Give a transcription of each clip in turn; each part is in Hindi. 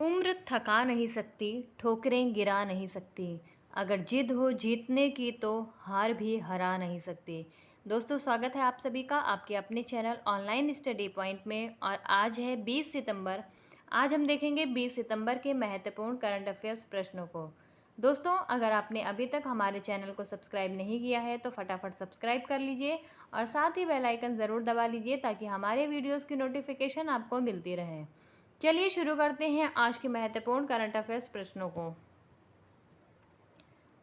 उम्र थका नहीं सकती, ठोकरें गिरा नहीं सकती। अगर जिद हो जीतने की तो हार भी हरा नहीं सकती। दोस्तों, स्वागत है आप सभी का आपके अपने चैनल ऑनलाइन स्टडी पॉइंट में। और आज है 20 सितंबर। आज हम देखेंगे 20 सितंबर के महत्वपूर्ण करंट अफेयर्स प्रश्नों को। दोस्तों, अगर आपने अभी तक हमारे चैनल को सब्सक्राइब नहीं किया है तो फटाफट सब्सक्राइब कर लीजिए और साथ ही बेल आइकन ज़रूर दबा लीजिए ताकि हमारे वीडियोज़ की नोटिफिकेशन आपको मिलती रहे। चलिए शुरू करते हैं आज के महत्वपूर्ण करंट अफेयर्स प्रश्नों को।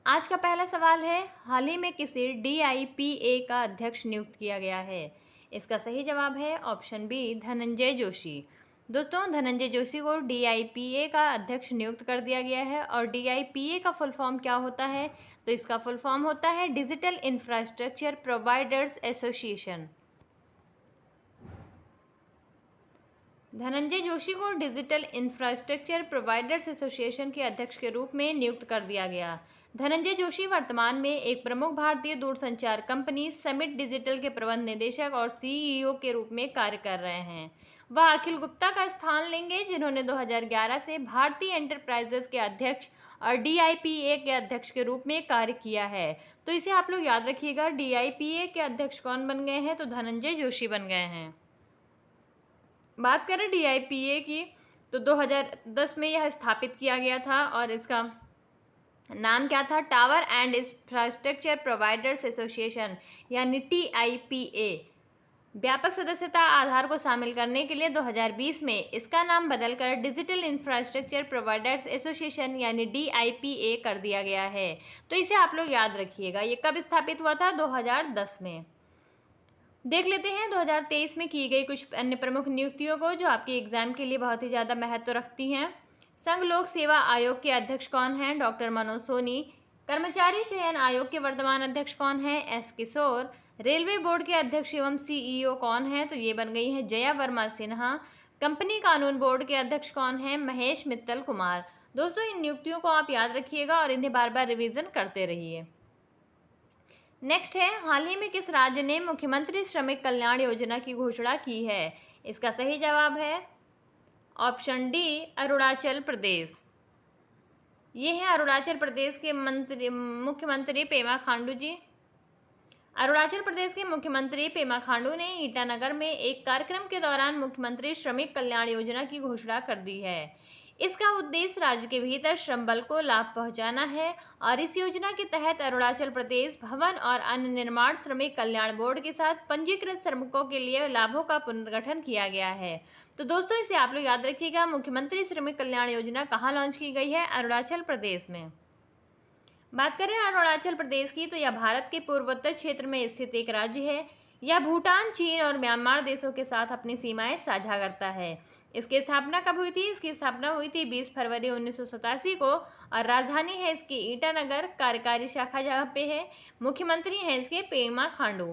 आज का पहला सवाल है, हाल ही में किसे DIPA का अध्यक्ष नियुक्त किया गया है? इसका सही जवाब है ऑप्शन बी, धनंजय जोशी। दोस्तों, धनंजय जोशी को DIPA का अध्यक्ष नियुक्त कर दिया गया है। और DIPA का फुल फॉर्म क्या होता है? तो इसका फुल फॉर्म होता है digital infrastructure providers association. Dhananjay Joshi को डिजिटल इंफ्रास्ट्रक्चर प्रोवाइडर्स एसोसिएशन के अध्यक्ष के रूप में नियुक्त कर दिया गया। धनंजय जोशी वर्तमान में एक प्रमुख भारतीय दूरसंचार कंपनी समिट डिजिटल के प्रबंध निदेशक और CEO के रूप में कार्य कर रहे हैं। वह अखिल गुप्ता का स्थान लेंगे, जिन्होंने 2011 से भारतीय एंटरप्राइजेस के अध्यक्ष और DIPA के अध्यक्ष के रूप में कार्य किया है। तो इसे आप लोग याद रखिएगा, DIPA के अध्यक्ष कौन बन गए हैं? तो धनंजय जोशी बन गए हैं। बात करें DIPA की, तो 2010 में यह स्थापित किया गया था और इसका नाम क्या था? Tower and infrastructure providers association, यानी TIPA। व्यापक सदस्यता आधार को शामिल करने के लिए 2020 में इसका नाम बदलकर डिजिटल इंफ्रास्ट्रक्चर प्रोवाइडर्स एसोसिएशन यानी DIPA कर दिया गया है। तो इसे आप लोग याद रखिएगा। ये कब स्थापित हुआ था? 2010 में। देख लेते हैं 2023 में की गई कुछ अन्य प्रमुख नियुक्तियों को, जो आपके एग्जाम के लिए बहुत ही ज़्यादा महत्व रखती हैं। संघ लोक सेवा आयोग के अध्यक्ष कौन हैं? डॉक्टर मनोज सोनी। कर्मचारी चयन आयोग के वर्तमान अध्यक्ष कौन हैं? S किशोर। रेलवे बोर्ड के अध्यक्ष एवं CEO कौन है? तो ये बन गई है जया वर्मा सिन्हा। कंपनी कानून बोर्ड के अध्यक्ष कौन है? महेश मित्तल कुमार। दोस्तों, इन नियुक्तियों को आप याद रखिएगा और इन्हें बार बार रिवीजन करते रहिए। नेक्स्ट है, हाल ही में किस राज्य ने मुख्यमंत्री श्रमिक कल्याण योजना की घोषणा की है? इसका सही जवाब है ऑप्शन डी, अरुणाचल प्रदेश। ये है अरुणाचल प्रदेश के मुख्यमंत्री पेमा खांडू जी। अरुणाचल प्रदेश के मुख्यमंत्री पेमा खांडू ने ईटानगर में एक कार्यक्रम के दौरान मुख्यमंत्री श्रमिक कल्याण योजना की घोषणा कर दी है। इसका उद्देश्य राज्य के भीतर श्रम बल को लाभ पहुंचाना है और इस योजना के तहत अरुणाचल प्रदेश भवन और अन्य निर्माण श्रमिक कल्याण बोर्ड के साथ पंजीकृत श्रमिकों के लिए लाभों का पुनर्गठन किया गया है। तो दोस्तों, इसे आप लोग याद रखिएगा, मुख्यमंत्री श्रमिक कल्याण योजना कहाँ लॉन्च की गई है? अरुणाचल प्रदेश में। बात करें अरुणाचल प्रदेश की, तो यह भारत के पूर्वोत्तर क्षेत्र में स्थित एक राज्य है। यह भूटान, चीन और म्यांमार देशों के साथ अपनी सीमाएं साझा करता है। इसकी स्थापना कब हुई थी? इसकी स्थापना हुई थी 20 फरवरी 1987 को और राजधानी है इसकी ईटानगर। कार्यकारी शाखा जहाँ पे है, मुख्यमंत्री हैं इसके पेमा खांडू।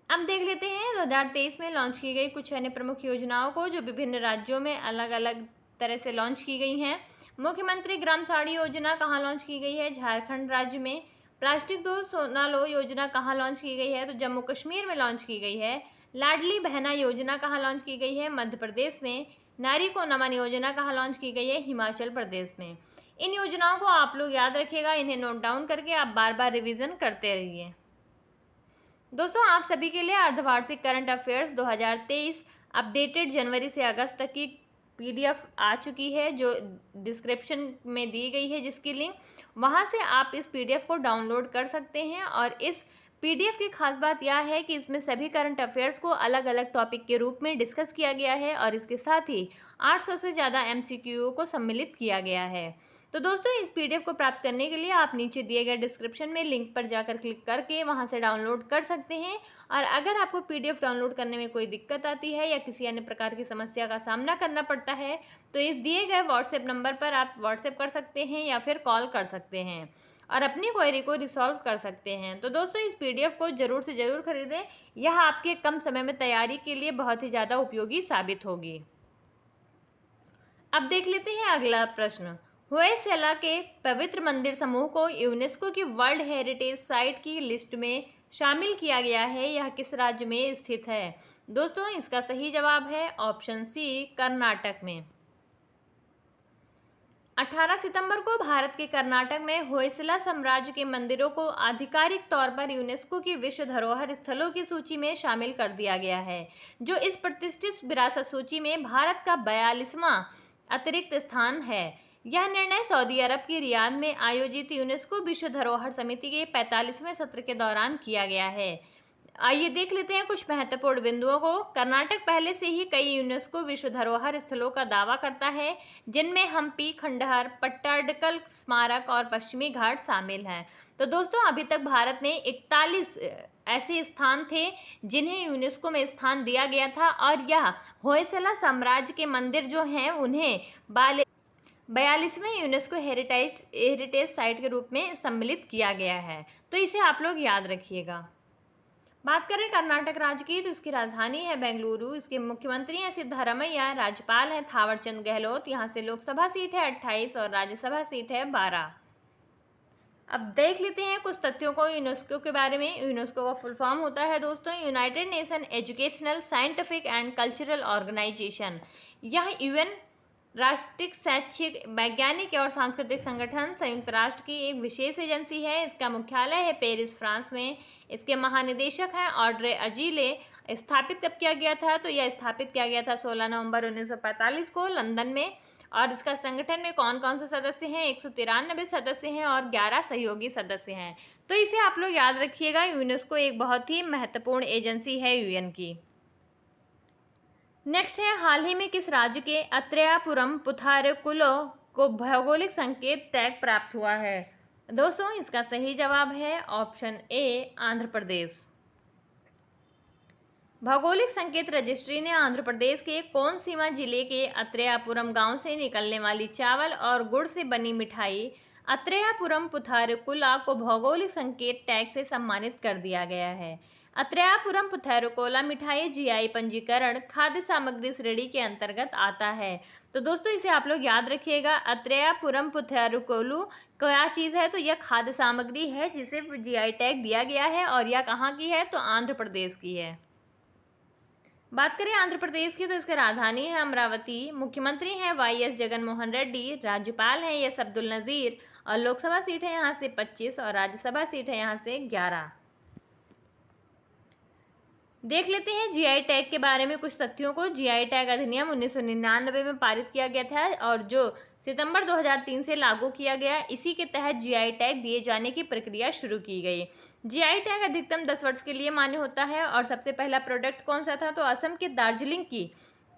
अब देख लेते हैं 2023 में लॉन्च की गई कुछ अन्य प्रमुख योजनाओं को, जो विभिन्न राज्यों में अलग अलग तरह से लॉन्च की गई हैं। मुख्यमंत्री ग्राम साड़ी योजना कहाँ लॉन्च की गई है? झारखंड राज्य में। प्लास्टिक दो सोना लो योजना कहाँ लॉन्च की गई है? तो जम्मू कश्मीर में लॉन्च की गई है। लाडली बहना योजना कहाँ लॉन्च की गई है? मध्य प्रदेश में। नारी को नमन योजना कहाँ लॉन्च की गई है? हिमाचल प्रदेश में। इन योजनाओं को आप लोग याद रखिएगा, इन्हें नोट डाउन करके आप बार बार रिविजन करते रहिए। दोस्तों, आप सभी के लिए अर्धवार्षिक करंट अफेयर्स 2023 अपडेटेड जनवरी से अगस्त तक की PDF आ चुकी है, जो डिस्क्रिप्शन में दी गई है, जिसकी लिंक वहां से आप इस PDF को डाउनलोड कर सकते हैं। और इस PDF की खास बात यह है कि इसमें सभी करंट अफेयर्स को अलग अलग टॉपिक के रूप में डिस्कस किया गया है और इसके साथ ही 800 से ज़्यादा MCQ को सम्मिलित किया गया है। तो दोस्तों, इस PDF को प्राप्त करने के लिए आप नीचे दिए गए डिस्क्रिप्शन में लिंक पर जाकर क्लिक करके वहां से डाउनलोड कर सकते हैं। और अगर आपको PDF डाउनलोड करने में कोई दिक्कत आती है या किसी अन्य प्रकार की समस्या का सामना करना पड़ता है, तो इस दिए गए व्हाट्सएप नंबर पर आप व्हाट्सएप कर सकते हैं या फिर कॉल कर सकते हैं और अपनी क्वेरी को रिसॉल्व कर सकते हैं। तो दोस्तों, इस PDF को ज़रूर से ज़रूर खरीदें। यह आपके कम समय में तैयारी के लिए बहुत ही ज़्यादा उपयोगी साबित होगी। अब देख लेते हैं अगला प्रश्न। होयसला के पवित्र मंदिर समूह को यूनेस्को की वर्ल्ड हेरिटेज साइट की लिस्ट में शामिल किया गया है, यह किस राज्य में स्थित है? दोस्तों, इसका सही जवाब है ऑप्शन सी, कर्नाटक में। 18 सितंबर को भारत के कर्नाटक में होयसला साम्राज्य के मंदिरों को आधिकारिक तौर पर यूनेस्को की विश्व धरोहर स्थलों की सूची में शामिल कर दिया गया है, जो इस प्रतिष्ठित विरासत सूची में भारत का 42वां अतिरिक्त स्थान है। यह निर्णय सऊदी अरब की रियाद में आयोजित यूनेस्को विश्व धरोहर समिति के 45वें सत्र के दौरान किया गया है। आइए देख लेते हैं कुछ महत्वपूर्ण बिंदुओं को। कर्नाटक पहले से ही कई यूनेस्को विश्व धरोहर स्थलों का दावा करता है, जिनमें हम्पी, खंडहर, पट्टाडकल स्मारक और पश्चिमी घाट शामिल हैं। तो दोस्तों, अभी तक भारत में 41 ऐसे स्थान थे जिन्हें यूनेस्को में स्थान दिया गया था, और यह होयसला साम्राज्य के मंदिर जो हैं उन्हें 42वें यूनेस्को हेरिटेज साइट के रूप में सम्मिलित किया गया है। तो इसे आप लोग याद रखिएगा। बात करें कर्नाटक राज्य की, तो इसकी राजधानी है बेंगलुरु। इसके मुख्यमंत्री हैं सिद्धारमैया, राज्यपाल हैं थावरचंद गहलोत। यहाँ से लोकसभा सीट है 28 और राज्यसभा सीट है 12। अब देख लेते हैं कुछ तथ्यों को यूनेस्को के बारे में। यूनेस्को का फुल फॉर्म होता है दोस्तों United Nation educational, scientific and cultural organization. यह यूएन राष्ट्रीय शैक्षिक, वैज्ञानिक और सांस्कृतिक संगठन संयुक्त राष्ट्र की एक विशेष एजेंसी है। इसका मुख्यालय है पेरिस, फ्रांस में। इसके महानिदेशक हैं ऑड्रे अजीले। स्थापित कब किया गया था? तो यह स्थापित किया गया था 16 नवंबर 1945 को लंदन में। और इसका संगठन में कौन कौन से सदस्य हैं? 193 सदस्य हैं और 11 सहयोगी सदस्य हैं। तो इसे आप लोग याद रखिएगा। यूनेस्को एक बहुत ही महत्वपूर्ण एजेंसी है यूएन की। नेक्स्ट है, हाल ही में किस राज्य के अत्रयापुरम पुथारेकुलो को भौगोलिक संकेत टैग प्राप्त हुआ है? दोस्तों, इसका सही जवाब है ऑप्शन ए, आंध्र प्रदेश। भौगोलिक संकेत रजिस्ट्री ने आंध्र प्रदेश के कोनसीमा जिले के अत्रयापुरम गांव से निकलने वाली चावल और गुड़ से बनी मिठाई अत्रयापुरम पुथारेकुला को भौगोलिक संकेत टैग से सम्मानित कर दिया गया है। अत्रयापुरम पुथारेकुला मिठाई जीआई पंजीकरण खाद्य सामग्री श्रेणी के अंतर्गत आता है। तो दोस्तों, इसे आप लोग याद रखिएगा। अत्रयापुरम पुथारेकुलू क्या चीज़ है? तो यह खाद्य सामग्री है जिसे जीआई टैग दिया गया है, और यह कहाँ की है? तो आंध्र प्रदेश की है। बात करें आंध्र प्रदेश की, तो इसकी राजधानी है अमरावती। मुख्यमंत्री हैं वाईएस जगनमोहन रेड्डी। राज्यपाल हैं एस अब्दुल नज़ीर। और लोकसभा सीट है यहाँ से 25 और राज्यसभा सीट है यहाँ से 11। देख लेते हैं जीआई टैग के बारे में कुछ तथ्यों को। जीआई टैग अधिनियम 1999 में पारित किया गया था और जो सितंबर 2003 से लागू किया गया। इसी के तहत जीआई टैग दिए जाने की प्रक्रिया शुरू की गई। जीआई टैग अधिकतम 10 वर्ष के लिए मान्य होता है। और सबसे पहला प्रोडक्ट कौन सा था? तो असम के दार्जिलिंग की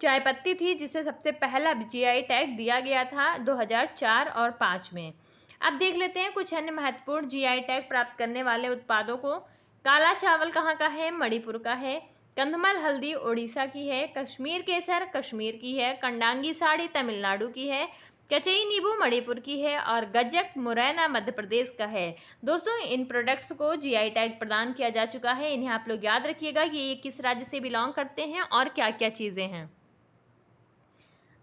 चाय पत्ती थी, जिसे सबसे पहला जीआई टैग दिया गया था 2004 और 5 में। अब देख लेते हैं कुछ अन्य महत्वपूर्ण जीआई टैग प्राप्त करने वाले उत्पादों को। काला चावल कहाँ का है? मणिपुर का है। कंधमाल हल्दी उड़ीसा की है। कश्मीर केसर कश्मीर की है। कंडांगी साड़ी तमिलनाडु की है। कचई नींबू मणिपुर की है। और गज्जक मुरैना मध्य प्रदेश का है। दोस्तों, इन प्रोडक्ट्स को जीआई टैग प्रदान किया जा चुका है। इन्हें आप लोग याद रखिएगा कि ये किस राज्य से बिलोंग करते हैं और क्या क्या चीज़ें हैं।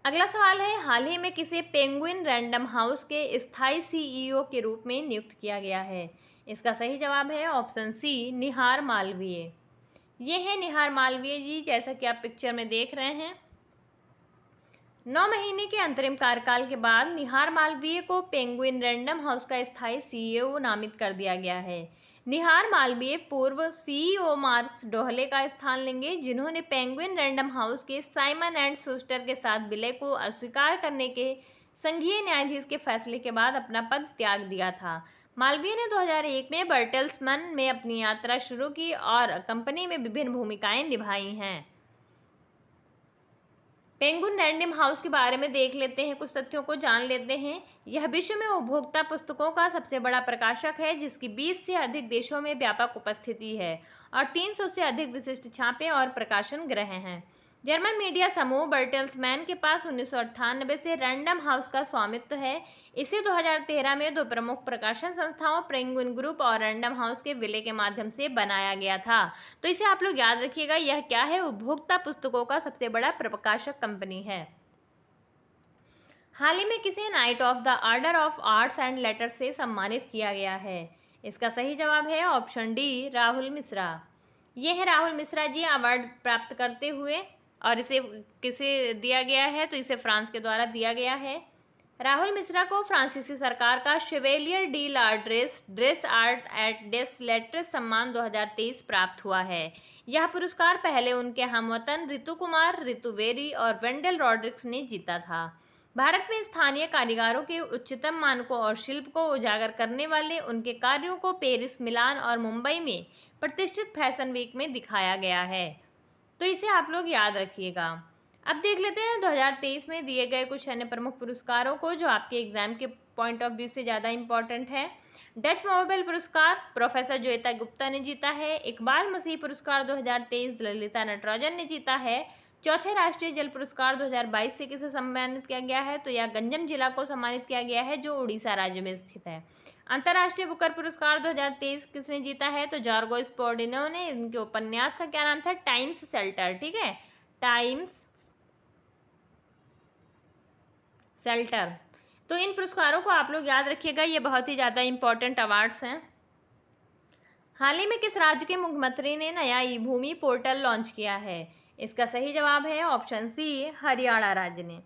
अगला सवाल है, हाल ही में किसे पेंगुइन रैंडम हाउस के स्थायी सीईओ के रूप में नियुक्त किया गया है? इसका सही जवाब है ऑप्शन सी, निहार मालवीय। ये है निहार मालवीय जी, जैसा कि आप पिक्चर में देख रहे हैं। 9 महीने के अंतरिम कार्यकाल के बाद निहार मालवीय को पेंगुइन रैंडम हाउस का स्थायी सीईओ नामित कर दिया गया है। निहार मालवीय पूर्व सीईओ मार्कस डोहले का स्थान लेंगे, जिन्होंने पेंगुइन रैंडम हाउस के साइमन एंड शूस्टर के साथ विलय को अस्वीकार करने के संघीय न्यायाधीश के फैसले के बाद अपना पद त्याग दिया था। मालवीय ने 2001 में बर्टेल्समन में अपनी यात्रा शुरू की और कंपनी में विभिन्न भूमिकाएं निभाई हैं। पेंगुइन रैंडम हाउस के बारे में देख लेते हैं, कुछ तथ्यों को जान लेते हैं। यह विश्व में उपभोक्ता पुस्तकों का सबसे बड़ा प्रकाशक है, जिसकी 20 से अधिक देशों में व्यापक उपस्थिति है और 300 से अधिक विशिष्ट छापे और प्रकाशन गृह हैं। जर्मन मीडिया समूह बर्टेल्समैन के पास 1998 से रैंडम हाउस का स्वामित्व है। इसे 2013 में दो प्रमुख प्रकाशन संस्थाओं पेंगुइन ग्रुप और रैंडम हाउस के विलय के माध्यम से बनाया गया था। तो इसे आप लोग याद रखिएगा, यह क्या है? उपभोक्ता पुस्तकों का सबसे बड़ा प्रकाशक कंपनी है। हाल ही में किसे night of the order of arts and letters से सम्मानित किया गया है? इसका सही जवाब है ऑप्शन डी, राहुल मिश्रा। ये है राहुल मिश्रा जी अवार्ड प्राप्त करते हुए, और इसे किसे दिया गया है, तो इसे फ्रांस के द्वारा दिया गया है। राहुल मिश्रा को फ्रांसीसी सरकार का Chevalier de l'Ordre des Arts et des Lettres सम्मान 2023 प्राप्त हुआ है। यह पुरस्कार पहले उनके हमवतन रितु कुमार, रितु वेरी और वेंडल रॉड्रिक्स ने जीता था। भारत में स्थानीय कारीगरों के उच्चतम मानकों और शिल्प को उजागर करने वाले उनके कार्यों को पेरिस, मिलान और मुंबई में प्रतिष्ठित फैशन वीक में दिखाया गया है। तो इसे आप लोग याद रखिएगा। अब देख लेते हैं 2023 में दिए गए कुछ अन्य प्रमुख पुरस्कारों को जो आपके एग्जाम के पॉइंट ऑफ व्यू से ज़्यादा इंपॉर्टेंट है। डच नोबेल पुरस्कार प्रोफेसर जोएता गुप्ता ने जीता है। इकबाल मसीह पुरस्कार 2023 ललिता नटराजन ने जीता है। चौथे राष्ट्रीय जल पुरस्कार 2022 से किसे सम्मानित किया गया है, तो यह गंजम जिला को सम्मानित किया गया है जो उड़ीसा राज्य में स्थित है। अंतर्राष्ट्रीय बुकर पुरस्कार 2023 किसने जीता है, तो जॉर्गो स्पोर्डिनो ने। इनके उपन्यास का क्या नाम था, टाइम्स शेल्टर, ठीक है, टाइम्स शेल्टर। तो इन पुरस्कारों को आप लोग याद रखिएगा, ये बहुत ही ज़्यादा इंपॉर्टेंट अवार्ड्स हैं। हाल ही में किस राज्य के मुख्यमंत्री ने नया ई भूमि पोर्टल लॉन्च किया है, इसका सही जवाब है ऑप्शन सी, हरियाणा राज्य ने।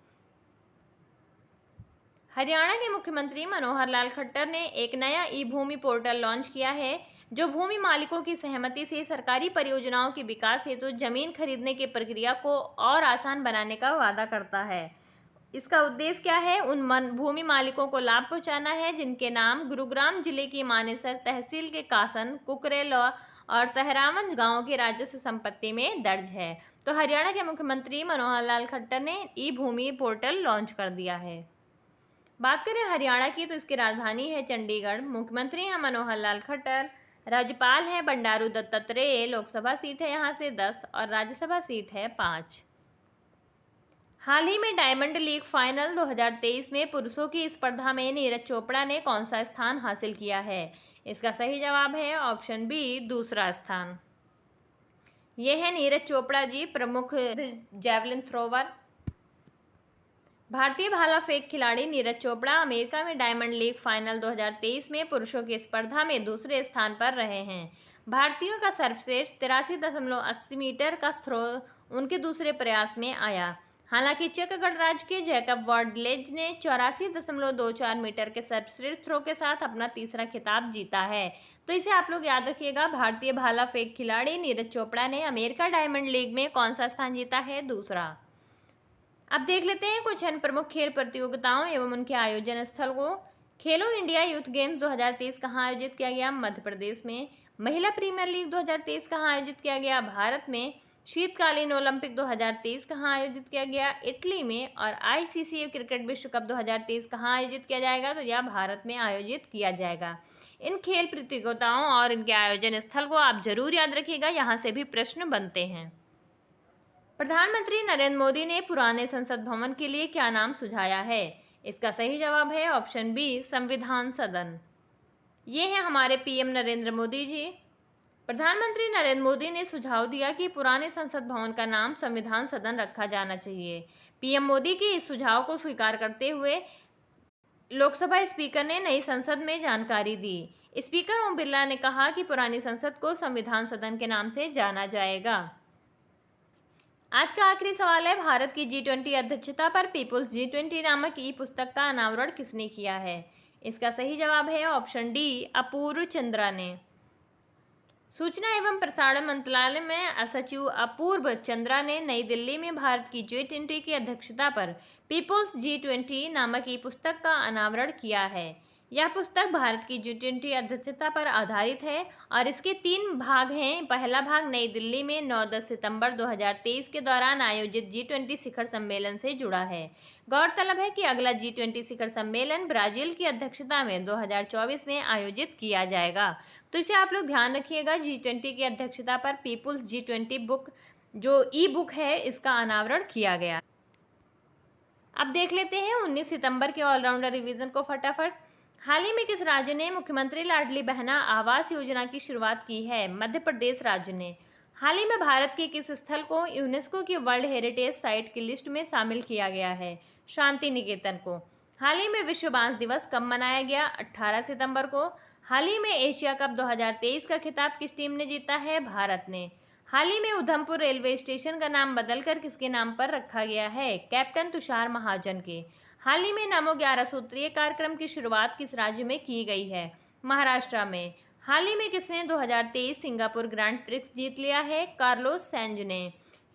हरियाणा के मुख्यमंत्री मनोहर लाल खट्टर ने एक नया ई भूमि पोर्टल लॉन्च किया है जो भूमि मालिकों की सहमति से सरकारी परियोजनाओं के विकास हेतु जमीन खरीदने की प्रक्रिया को और आसान बनाने का वादा करता है। इसका उद्देश्य क्या है, उन भूमि मालिकों को लाभ पहुंचाना है जिनके नाम गुरुग्राम जिले की मानेसर तहसील के कासन, कुकरेल और सहरावंज गांव की राजस्व संपत्ति में दर्ज है। तो हरियाणा के मुख्यमंत्री मनोहर लाल खट्टर ने ई भूमि पोर्टल लॉन्च कर दिया है। बात करें हरियाणा की, तो इसकी राजधानी है चंडीगढ़। मुख्यमंत्री हैं मनोहर लाल खट्टर। राज्यपाल हैं बंडारू दत्तात्रेय। लोकसभा सीट है यहाँ से 10 और राज्यसभा सीट है 5। हाल ही में डायमंड लीग फाइनल 2023 में पुरुषों की स्पर्धा में नीरज चोपड़ा ने कौन सा स्थान हासिल किया है, इसका सही जवाब है ऑप्शन बी, दूसरा स्थान। यह है नीरज चोपड़ा जी, प्रमुख जैवलिन थ्रोवर। भारतीय भाला फेंक खिलाड़ी नीरज चोपड़ा अमेरिका में डायमंड लीग फाइनल 2023 में पुरुषों की स्पर्धा में दूसरे स्थान पर रहे हैं। भारतीयों का सर्वश्रेष्ठ 83.80 मीटर का थ्रो उनके दूसरे प्रयास में आया। हालांकि चेक गणराज्य के जैकब वर्डलेज ने 84.24 मीटर के सर्वश्रेष्ठ थ्रो के साथ अपना तीसरा खिताब जीता है। तो इसे आप लोग याद रखिएगा, भारतीय भाला फेंक खिलाड़ी नीरज चोपड़ा ने अमेरिका डायमंड लीग में कौन सा स्थान जीता है, दूसरा। अब देख लेते हैं कुछ अन्य प्रमुख खेल प्रतियोगिताओं एवं उनके आयोजन स्थल को। खेलो इंडिया यूथ गेम्स 2023 कहाँ आयोजित किया गया, मध्य प्रदेश में। महिला प्रीमियर लीग 2023 कहाँ आयोजित किया गया, भारत में। शीतकालीन ओलंपिक 2023 कहाँ आयोजित किया गया, इटली में। और आईसीसी क्रिकेट विश्व कप 2023 कहाँ आयोजित किया जाएगा, तो यह भारत में आयोजित किया जाएगा। इन खेल प्रतियोगिताओं और इनके आयोजन स्थल को आप जरूर याद रखिएगा, यहाँ से भी प्रश्न बनते हैं। प्रधानमंत्री नरेंद्र मोदी ने पुराने संसद भवन के लिए क्या नाम सुझाया है, इसका सही जवाब है ऑप्शन बी, संविधान सदन। ये है हमारे पीएम नरेंद्र मोदी जी। प्रधानमंत्री नरेंद्र मोदी ने सुझाव दिया कि पुराने संसद भवन का नाम संविधान सदन रखा जाना चाहिए। पीएम मोदी के इस सुझाव को स्वीकार करते हुए लोकसभा स्पीकर ने नई संसद में जानकारी दी। स्पीकर ओम बिरला ने कहा कि पुरानी संसद को संविधान सदन के नाम से जाना जाएगा। आज का आखिरी सवाल है, भारत की G20 अध्यक्षता पर पीपुल्स G20 नामक ई पुस्तक का अनावरण किसने किया है, इसका सही जवाब है ऑप्शन डी, अपूर्व चंद्रा ने। सूचना एवं प्रसारण मंत्रालय में सचिव अपूर्व चंद्रा ने नई दिल्ली में भारत की G20 की अध्यक्षता पर पीपुल्स G20 नामक ई पुस्तक का अनावरण किया है। यह पुस्तक भारत की G20 अध्यक्षता पर आधारित है और इसके 3 भाग हैं। पहला भाग नई दिल्ली में 9-10 सितंबर 2023 के दौरान आयोजित G20 शिखर सम्मेलन से जुड़ा है। गौरतलब है कि अगला G20 शिखर सम्मेलन ब्राजील की अध्यक्षता में 2024 में आयोजित किया जाएगा। तो इसे आप लोग ध्यान रखिएगा, G20 की अध्यक्षता पर पीपुल्स G20 बुक जो ई बुक है इसका अनावरण किया गया। अब देख लेते हैं 19 सितंबर के ऑलराउंडर रिवीजन को फटाफट। हाल ही में किस राज्य ने मुख्यमंत्री लाडली बहना आवास योजना की शुरुआत की है, मध्य प्रदेश राज्य ने। हाल ही में भारत के किस स्थल को यूनेस्को की वर्ल्ड हेरिटेज साइट की लिस्ट में शामिल किया गया है, शांति निकेतन को। हाल ही में विश्व बांस दिवस कब मनाया गया, 18 सितंबर को। हाल ही में एशिया कप 2023 का खिताब किस टीम ने जीता है? भारत ने। हाल ही में उधमपुर रेलवे स्टेशन का नाम बदलकर किसके नाम पर रखा गया है? कैप्टन तुषार महाजन के। हाल ही में नमो 11 सूत्रीय कार्यक्रम की शुरुआत किस राज्य में की गई है? महाराष्ट्र में। हाल ही में किसने 2023 सिंगापुर ग्रैंड प्रिक्स जीत लिया है? कार्लोस सैंज ने।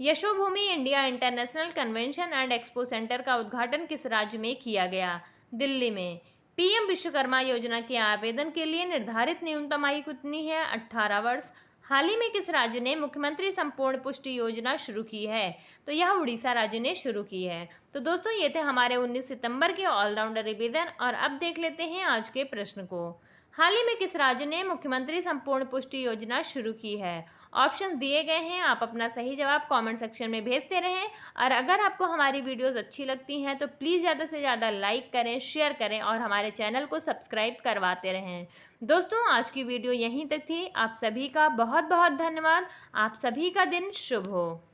Yashobhoomi India international convention and expo centre का उद्घाटन किस राज्य में किया गया? दिल्ली में। पीएम विश्वकर्मा योजना के आवेदन के लिए निर्धारित न्यूनतम आयु कितनी है? 18 वर्ष। हाल ही में किस राज्य ने मुख्यमंत्री संपूर्ण पुष्टि योजना शुरू की है? तो यह उड़ीसा राज्य ने शुरू की है। तो दोस्तों, ये थे हमारे 19 सितंबर के ऑलराउंडर रिवीजन। और अब देख लेते हैं आज के प्रश्न को। हाल ही में किस राज्य ने मुख्यमंत्री संपूर्ण पुष्टि योजना शुरू की है? ऑप्शन दिए गए हैं, आप अपना सही जवाब कमेंट सेक्शन में भेजते रहें। और अगर आपको हमारी वीडियोस अच्छी लगती हैं तो प्लीज़ ज़्यादा से ज़्यादा लाइक करें, शेयर करें और हमारे चैनल को सब्सक्राइब करवाते रहें। दोस्तों, आज की वीडियो यहीं तक थी। आप सभी का बहुत बहुत धन्यवाद। आप सभी का दिन शुभ हो।